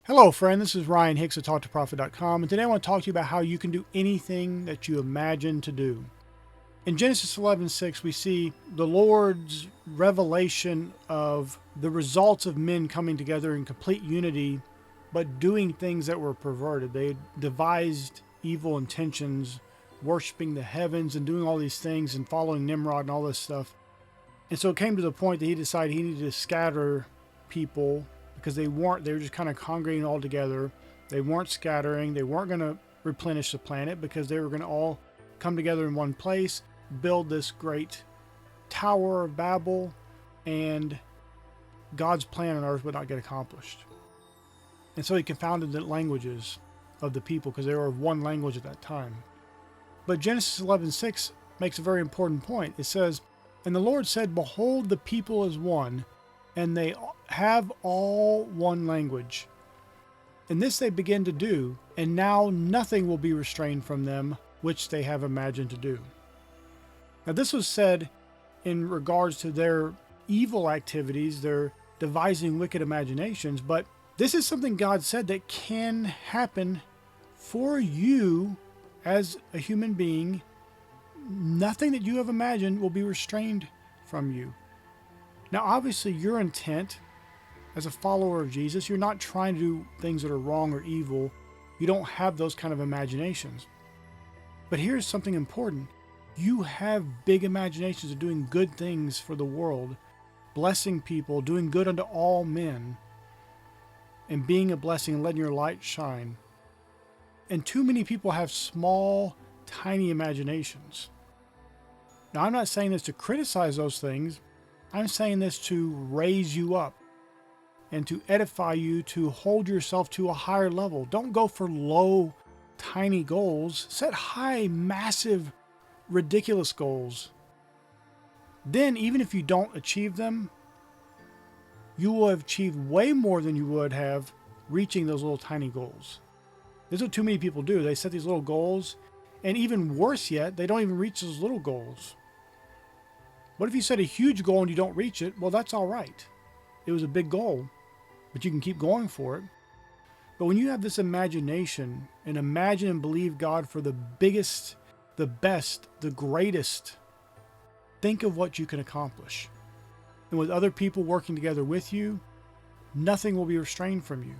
Hello, friend. This is Ryan Hicks at TaughtToProfit.com, and today I want to talk to you about how you can do anything that you imagine to do. In Genesis 11:6, we see the Lord's revelation of the results of men coming together in complete unity, but doing things that were perverted. They devised evil intentions, worshiping the heavens and doing all these things and following Nimrod and all this stuff. And so it came to the point that he decided he needed to scatter people because they were just kind of congregating all together. They weren't scattering. They weren't going to replenish the planet because they were going to all come together in one place, build this great Tower of Babel, and God's plan on earth would not get accomplished. And so he confounded the languages of the people because they were of one language at that time. But Genesis 11:6 makes a very important point. It says, "And the Lord said, Behold, the people is one, and they have all one language. And this they begin to do, and now nothing will be restrained from them, which they have imagined to do." Now this was said in regards to their evil activities, their devising wicked imaginations, but this is something God said that can happen for you as a human being. Nothing that you have imagined will be restrained from you. Now, obviously, your intent as a follower of Jesus, you're not trying to do things that are wrong or evil. You don't have those kind of imaginations. But here's something important. You have big imaginations of doing good things for the world, blessing people, doing good unto all men, and being a blessing and letting your light shine. And too many people have small, tiny imaginations. Now, I'm not saying this to criticize those things. I'm saying this to raise you up and to edify you, to hold yourself to a higher level. Don't go for low, tiny goals. Set high, massive, ridiculous goals. Then, even if you don't achieve them, you will have achieved way more than you would have reaching those little tiny goals. This is what too many people do. They set these little goals, and even worse yet, they don't even reach those little goals. What if you set a huge goal and you don't reach it? Well, that's all right. It was a big goal, but you can keep going for it. But when you have this imagination and imagine and believe God for the biggest, the best, the greatest, think of what you can accomplish. And with other people working together with you, nothing will be restrained from you.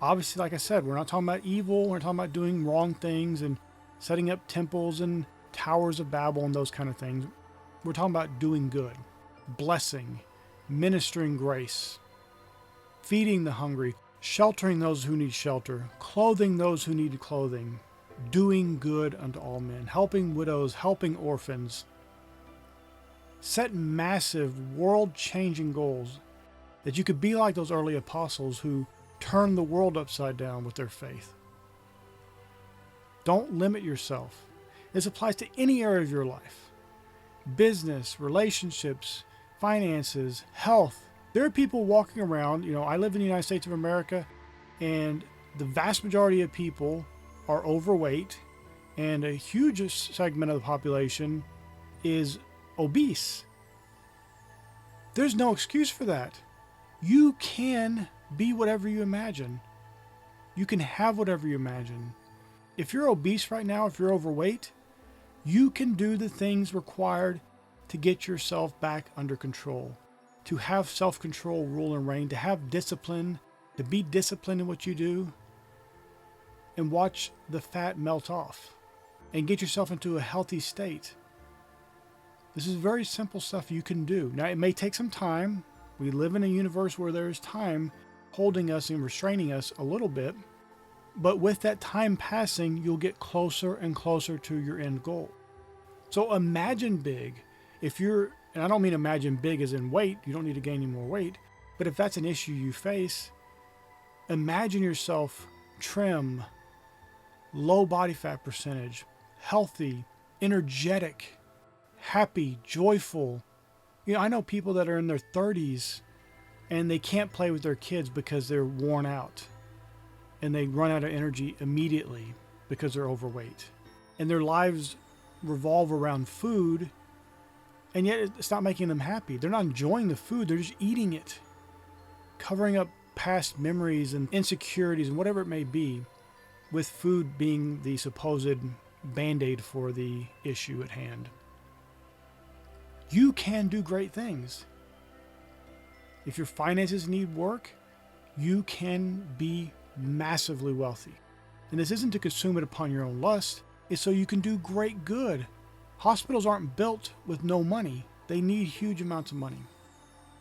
Obviously, like I said, we're not talking about evil. We're talking about doing wrong things and setting up temples and towers of Babel and those kind of things. We're talking about doing good, blessing, ministering grace, feeding the hungry, sheltering those who need shelter, clothing those who need clothing, doing good unto all men, helping widows, helping orphans. Set massive, world-changing goals that you could be like those early apostles who turned the world upside down with their faith. Don't limit yourself. This applies to any area of your life. Business, relationships, finances, health. There are people walking around, I live in the United States of America, and the vast majority of people are overweight, and a huge segment of the population is obese. There's no excuse for that. You can be whatever you imagine. You can have whatever you imagine. If you're obese right now, if you're overweight, you can do the things required to get yourself back under control, to have self-control rule and reign, to have discipline, to be disciplined in what you do, and watch the fat melt off and get yourself into a healthy state. This is very simple stuff you can do. Now, it may take some time. We live in a universe where there's time holding us and restraining us a little bit, but with that time passing, you'll get closer and closer to your end goal. So imagine big. And I don't mean imagine big as in weight, you don't need to gain any more weight, but if that's an issue you face, imagine yourself trim, low body fat percentage, healthy, energetic, happy, joyful. I know people that are in their 30s and they can't play with their kids because they're worn out and they run out of energy immediately because they're overweight. And their lives revolve around food, and yet it's not making them happy. They're not enjoying the food, they're just eating it, covering up past memories and insecurities and whatever it may be, with food being the supposed band-aid for the issue at hand. You can do great things. If your finances need work, you can be massively wealthy. And this isn't to consume it upon your own lust, it's so you can do great good. Hospitals aren't built with no money. They need huge amounts of money.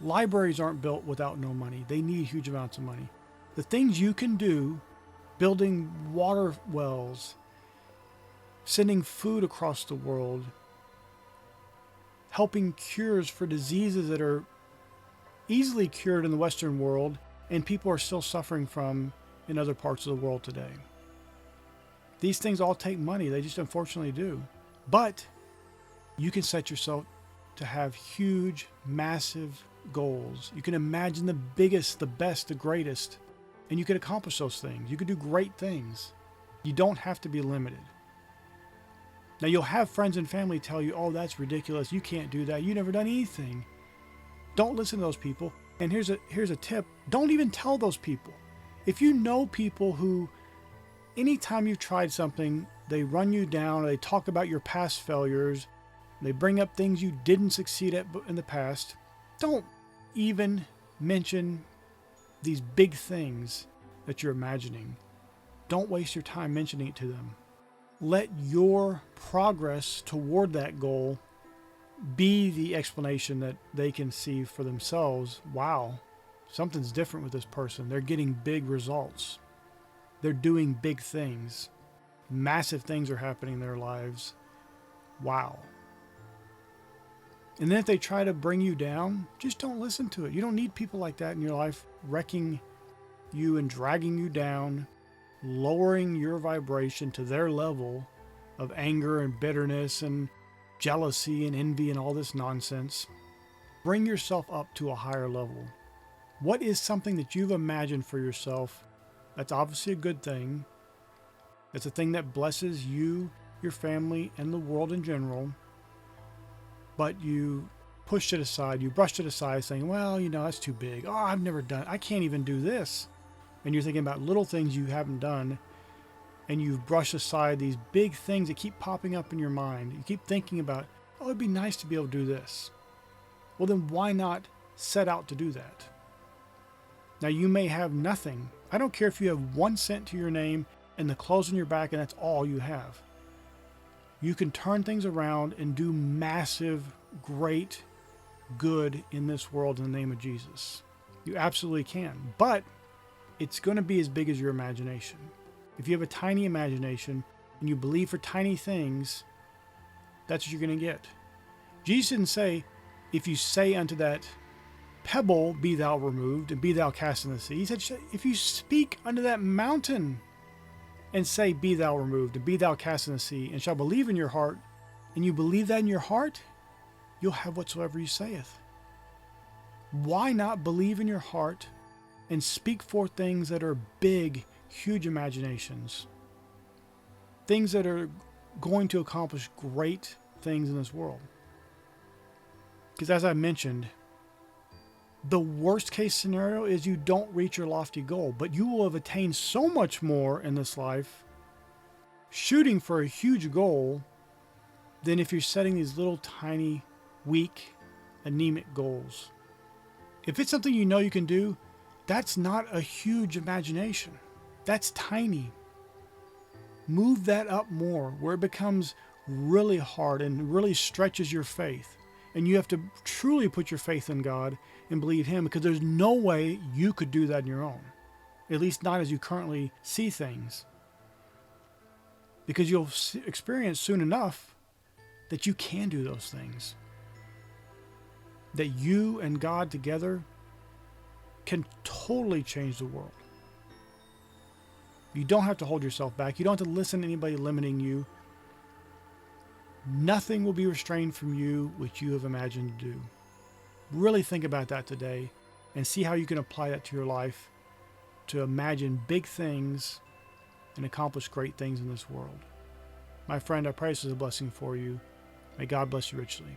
Libraries aren't built without no money. They need huge amounts of money. The things you can do, building water wells, sending food across the world, helping cures for diseases that are easily cured in the Western world and people are still suffering from in other parts of the world today. These things all take money. They just unfortunately do. But you can set yourself to have huge, massive goals. You can imagine the biggest, the best, the greatest, and you can accomplish those things. You can do great things. You don't have to be limited. Now, you'll have friends and family tell you, oh, that's ridiculous. You can't do that. You've never done anything. Don't listen to those people. And here's a tip. Don't even tell those people. If you know people who, anytime you've tried something, they run you down, or they talk about your past failures, they bring up things you didn't succeed at in the past, don't even mention these big things that you're imagining. Don't waste your time mentioning it to them. Let your progress toward that goal be the explanation that they can see for themselves. Wow, something's different with this person. They're getting big results. They're doing big things. Massive things are happening in their lives. Wow. And then if they try to bring you down, just don't listen to it. You don't need people like that in your life wrecking you and dragging you down, lowering your vibration to their level of anger and bitterness and jealousy and envy and all this nonsense. Bring yourself up to a higher level. What is something that you've imagined for yourself that's obviously a good thing? It's a thing that blesses you, your family, and the world in general. But you pushed it aside, you brushed it aside saying, well, that's too big. Oh, I've never done it. I can't even do this. And you're thinking about little things you haven't done, and you've brushed aside these big things that keep popping up in your mind. You keep thinking about, oh, it'd be nice to be able to do this. Well, then why not set out to do that? Now, you may have nothing. I don't care if you have 1 cent to your name and the clothes on your back and that's all you have. You can turn things around and do massive, great good in this world in the name of Jesus. You absolutely can. But it's going to be as big as your imagination. If you have a tiny imagination and you believe for tiny things, that's what you're going to get. Jesus didn't say, if you say unto that pebble, be thou removed, and be thou cast in the sea. He said, if you speak unto that mountain and say, be thou removed, and be thou cast in the sea, and shall believe in your heart, and you believe that in your heart, you'll have whatsoever you saith. Why not believe in your heart and speak forth things that are big, huge imaginations? Things that are going to accomplish great things in this world. Because as I mentioned, the worst case scenario is you don't reach your lofty goal, but you will have attained so much more in this life shooting for a huge goal than if you're setting these little tiny, weak, anemic goals. If it's something you know you can do, that's not a huge imagination. That's tiny. Move that up more where it becomes really hard and really stretches your faith. And you have to truly put your faith in God and believe Him, because there's no way you could do that on your own. At least not as you currently see things. Because you'll experience soon enough that you can do those things. That you and God together can totally change the world. You don't have to hold yourself back. You don't have to listen to anybody limiting you. Nothing will be restrained from you which you have imagined to do. Really think about that today and see how you can apply that to your life to imagine big things and accomplish great things in this world. My friend, I pray this is a blessing for you. May God bless you richly.